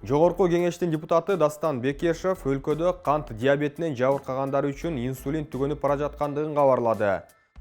Жогорку кеңештин депутаты Дастан Бекешев өлкөдө кант диабетинен жабыркагандар үчүн инсулин түгөнүп бара жаткандыгын кабарлады.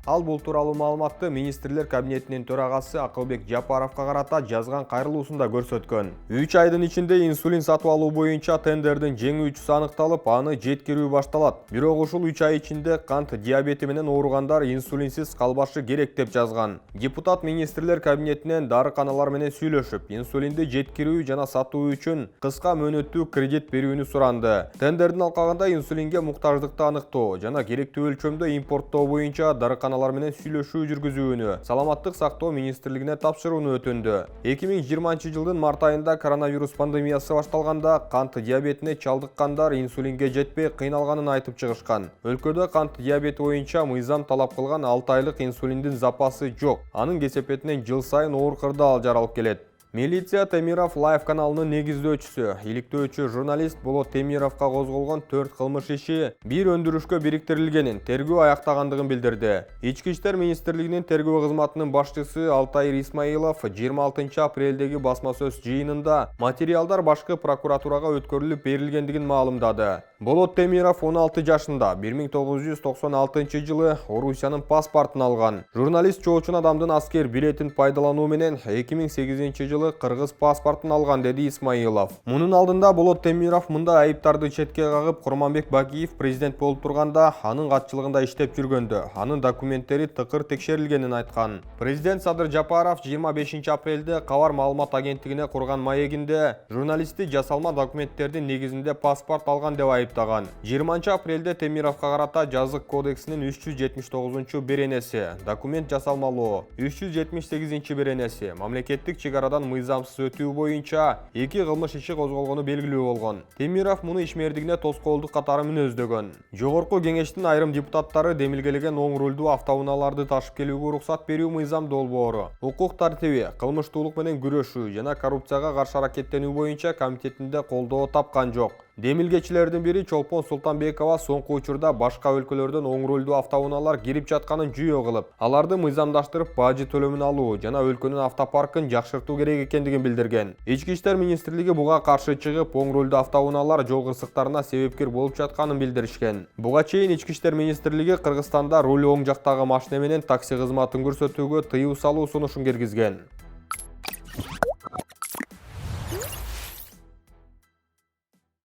Ал бул тууралуу маалыматты министрлер кабинетинин төрагасы Акылбек Жапаровго карата жазган кайрылуусунда көрсөткөн. 3 айдын ичинде инсулин сатып алуу боюнча тендердин жеңүүчүсү аныкталып, аны жеткирүү башталат. Бирок ушул 3 ай ичинде кант диабети менен ооругандар инсулинсиз калбашы керек деп жазган. Депутат министрлер кабинетинен дарыканалар менен сүйлөшүп, инсулинди жеткирүү жана сатуу үчүн кыска мөөнөттүү кредит берүүнү суранды. Тендердин алкагында инсулинге муктаждыкты аныктоо жана керектүү өлчөмдө импорттоо боюнча дарыканалар менен сүйлөшүү жүргүзүүнү Саламаттык сактоо министрлигине тапшырууну өтүндү. 2020 жылдын март айында коронавирус пандемиясы башталганда кант диабетине чалдыккандар инсулинге жетпей кыйналганын айтып чыгышкан. Өлкөдө кант диабети боюнча мыйзам талап кылган 6 айлык инсулиндин запасы жок. Анын кесепетинен жыл сайын оор кырдаал жаралып келет. Милиция Темиров лайв каналынын негиздөөчүсү, иликтөөчү журналист Болот Темировго козголгон 4 кылмыш иши бир өндүрүшкө бириктирилгенин, тергөө аяктагандыгын билдирди. Ички иштер министрлигинин тергөө кызматынын башчысы Алтайыр Исмаилов 26 апрелдеги басма сөз жыйынында материалдар башкы прокуратурага өткөрүлүп берилгендигин маалымдады. Болот Темиров 16 жашында 1996 жылы Орусиянын паспортун алган. Журналист чоочун адамдын аскер билетин пайдалануу менен 2008 жылы кыргыз паспортун алган, деди Исмаилов. Мунун алдында Болот Темиров мында айыптарды четке кагып, Курманбек Бакиев президент болуп турганда анын катчылыгында иштеп жүргөндө анын документтери тыкыр текшерилгенин айткан. Президент Садыр Жапаров 25 апрелде Кабар маалымат агенттигине курган маегинде журналистти жасалма документтердин негизинде паспорт алган деп айыптаган. 20 апрелде Темировго карата жазык кодексинин 379 беренеси, документ жасалмалоо, 378 беренеси, мамлекеттик чегарадан мыйзамсыз өтүү боюнча 2 кылмыш иши козголгону белгилүү болгон. Темиров муну ишмердигине тоскоолдук катары мүнөздөгөн. Жогорку кеңештин айрым депутаттары демилгелеген оң рулдуу автоунааларды ташып келүүгө уруксат берүү мыйзам долбоору, укук тартиби, кылмыштуулук менен күрөшүү жана коррупцияга каршы аракеттенүү боюнча комитетинде колдоо тапкан жок. Демилгечилердин бири Чолпон Султанбекова соңку учурда башка өлкөлөрдөн оң рулдуу автоунаалар кирип жатканын жүйө кылып, аларды мыйзамдаштырып бажы төлөмүн алуу жана өлкөнүн автопаркын жакшыртуу керек экендигин билдирген. Ички иштер министрлиги буга каршы чыгып, оң рулдуу автоунаалар жол кырсыктарына себепкер болуп жатканын билдиришкен. Буга чейин Ички иштер министрлиги Кыргызстанда руль оң жактагы машина менен такси кызматын көрсөтүүгө тыюу салуу сунушун киргизген.